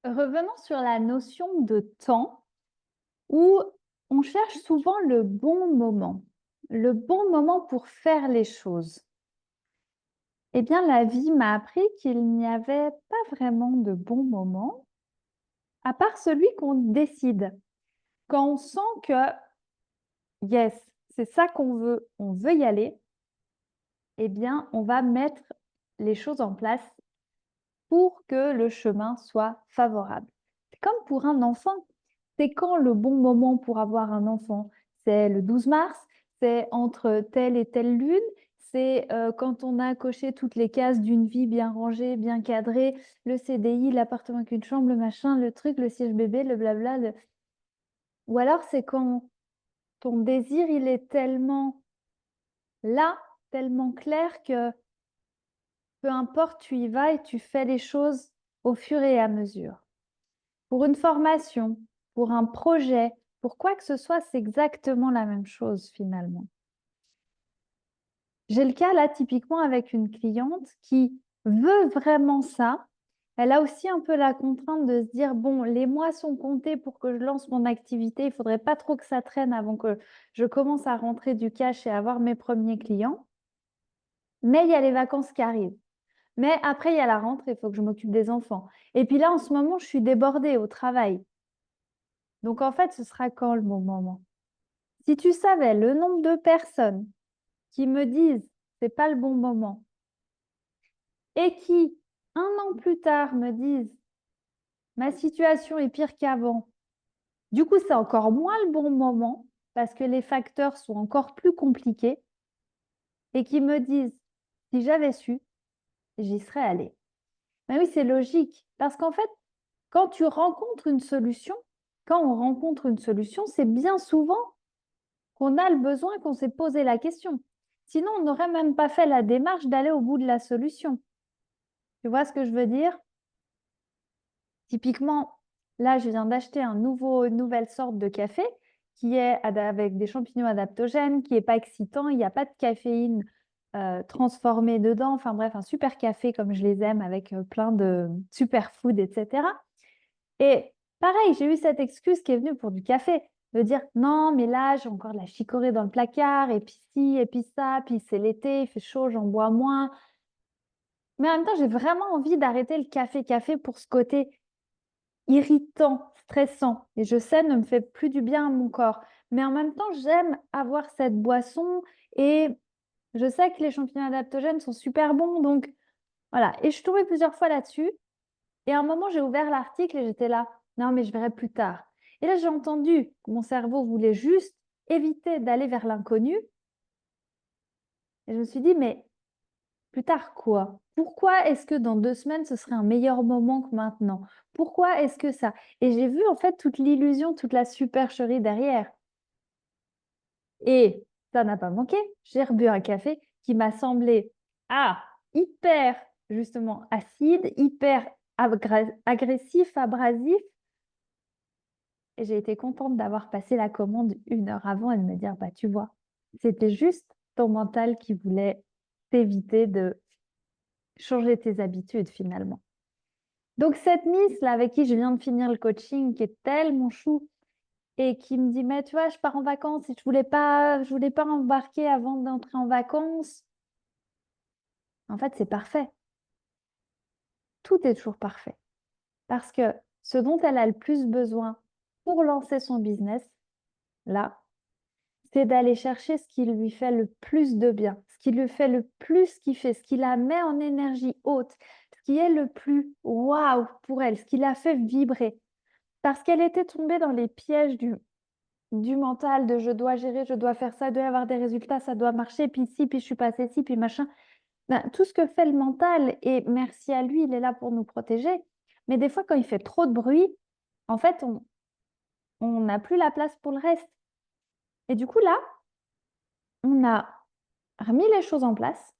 Revenons sur la notion de temps où on cherche souvent le bon moment pour faire les choses. Eh bien, la vie m'a appris qu'il n'y avait pas vraiment de bon moment, à part celui qu'on décide. Quand on sent que, yes, c'est ça qu'on veut, on veut y aller, eh bien, on va mettre les choses en place pour que le chemin soit favorable. C'est comme pour un enfant. C'est quand le bon moment pour avoir un enfant? C'est le 12 mars, c'est entre telle et telle lune, c'est quand on a coché toutes les cases d'une vie bien rangée, bien cadrée, le CDI, l'appartement avec une chambre, le machin, le truc, le siège bébé, le blabla. Ou alors c'est quand ton désir, il est tellement là, tellement clair que peu importe, tu y vas et tu fais les choses au fur et à mesure. Pour une formation, pour un projet, pour quoi que ce soit, c'est exactement la même chose finalement. J'ai le cas là typiquement avec une cliente qui veut vraiment ça. Elle a aussi un peu la contrainte de se dire, bon, les mois sont comptés pour que je lance mon activité, il ne faudrait pas trop que ça traîne avant que je commence à rentrer du cash et avoir mes premiers clients. Mais il y a les vacances qui arrivent. Mais après, il y a la rentrée, il faut que je m'occupe des enfants. Et puis là, en ce moment, je suis débordée au travail. Donc en fait, ce sera quand le bon moment? Si tu savais le nombre de personnes qui me disent c'est pas le bon moment et qui, un an plus tard, me disent ma situation est pire qu'avant, du coup, c'est encore moins le bon moment parce que les facteurs sont encore plus compliqués et qui me disent si j'avais su, j'y serais allée. Mais oui, c'est logique parce qu'en fait, quand tu rencontres une solution, quand on rencontre une solution, c'est bien souvent qu'on a le besoin, qu'on s'est posé la question. Sinon, on n'aurait même pas fait la démarche d'aller au bout de la solution. Tu vois ce que je veux dire? Typiquement, là, je viens d'acheter une nouvelle sorte de café qui est avec des champignons adaptogènes, qui n'est pas excitant, il n'y a pas de caféine transformée dedans. Enfin bref, un super café comme je les aime avec plein de superfood, etc. Et pareil, j'ai eu cette excuse qui est venue pour du café, de dire non, mais là, j'ai encore de la chicorée dans le placard, et puis ci, et puis ça, puis c'est l'été, il fait chaud, j'en bois moins. Mais en même temps, j'ai vraiment envie d'arrêter le café pour ce côté irritant, stressant. Et je sais, ne me fait plus du bien à mon corps. Mais en même temps, j'aime avoir cette boisson et je sais que les champignons adaptogènes sont super bons. Donc voilà. Et je suis tombée plusieurs fois là-dessus. Et à un moment, j'ai ouvert l'article et j'étais là, non, mais je verrai plus tard. Et là, j'ai entendu que mon cerveau voulait juste éviter d'aller vers l'inconnu. Et je me suis dit, mais plus tard quoi? Pourquoi est-ce que dans 2 semaines, ce serait un meilleur moment que maintenant? Pourquoi est-ce que ça? Et j'ai vu en fait toute l'illusion, toute la supercherie derrière. Et ça n'a pas manqué. J'ai rebu un café qui m'a semblé, hyper justement acide, hyper agressif, abrasif. Et j'ai été contente d'avoir passé la commande 1 heure avant et de me dire, bah tu vois, c'était juste ton mental qui voulait t'éviter de changer tes habitudes finalement. Donc cette Miss là avec qui je viens de finir le coaching, qui est tellement chou et qui me dit, mais tu vois, je pars en vacances et je voulais pas embarquer avant d'entrer en vacances. En fait, c'est parfait. Tout est toujours parfait. Parce que ce dont elle a le plus besoin pour lancer son business, là, c'est d'aller chercher ce qui lui fait le plus de bien, ce qui lui fait le plus kiffer, ce qui la met en énergie haute, ce qui est le plus waouh pour elle, ce qui la fait vibrer. Parce qu'elle était tombée dans les pièges du mental, de je dois gérer, je dois faire ça, je dois avoir des résultats, ça doit marcher, puis si, puis je suis passée ci, puis machin. Ben, tout ce que fait le mental, et merci à lui, il est là pour nous protéger. Mais des fois, quand il fait trop de bruit, en fait, on n'a plus la place pour le reste. Et du coup, là, on a remis les choses en place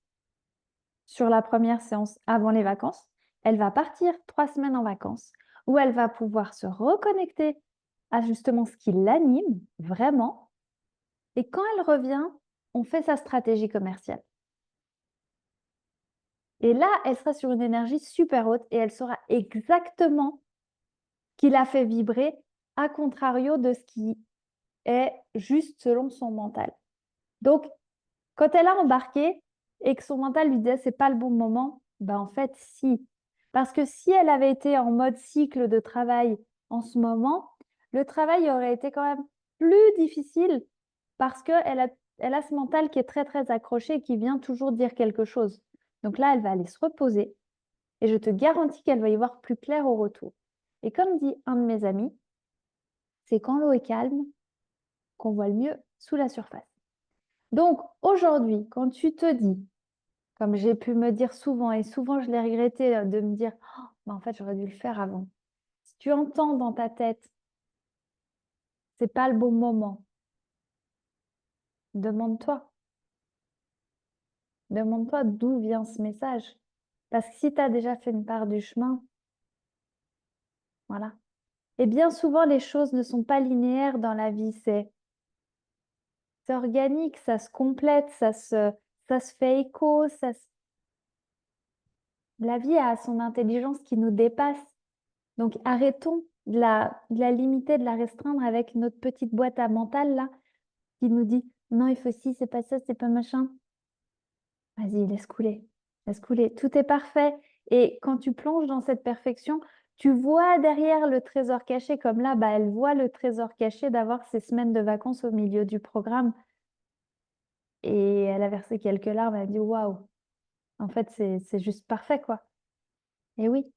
sur la première séance avant les vacances. Elle va partir 3 semaines en vacances où elle va pouvoir se reconnecter à justement ce qui l'anime vraiment. Et quand elle revient, on fait sa stratégie commerciale. Et là, elle sera sur une énergie super haute et elle saura exactement qui la fait vibrer, à contrario de ce qui est juste selon son mental. Donc, quand elle a embarqué et que son mental lui disait c'est pas le bon moment, ben en fait, si. Parce que si elle avait été en mode cycle de travail en ce moment, le travail aurait été quand même plus difficile parce qu'elle a ce mental qui est très, très accroché et qui vient toujours dire quelque chose. Donc là, elle va aller se reposer et je te garantis qu'elle va y voir plus clair au retour. Et comme dit un de mes amis, c'est quand l'eau est calme qu'on voit le mieux sous la surface. Donc aujourd'hui, quand tu te dis, comme j'ai pu me dire souvent, et souvent je l'ai regretté de me dire, oh, mais en fait j'aurais dû le faire avant. Si tu entends dans ta tête, c'est pas le bon moment, demande-toi. Demande-toi d'où vient ce message. Parce que si tu as déjà fait une part du chemin, voilà. Et bien souvent, les choses ne sont pas linéaires dans la vie. C'est organique, ça se complète, ça se fait écho. La vie a son intelligence qui nous dépasse. Donc arrêtons de la limiter, de la restreindre avec notre petite boîte à mental là, qui nous dit non, il faut ci, c'est pas ça, c'est pas machin. Vas-y, laisse couler. Laisse couler. Tout est parfait. Et quand tu plonges dans cette perfection, tu vois derrière le trésor caché, comme là, bah, elle voit le trésor caché d'avoir ces semaines de vacances au milieu du programme. Et elle a versé quelques larmes, elle a dit waouh, en fait, c'est juste parfait, quoi. Et oui.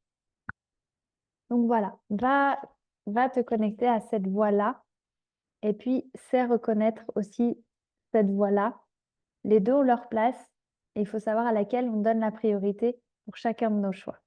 Donc voilà, va te connecter à cette voie-là. Et puis, sais reconnaître aussi cette voie-là. Les deux ont leur place. Et il faut savoir à laquelle on donne la priorité pour chacun de nos choix.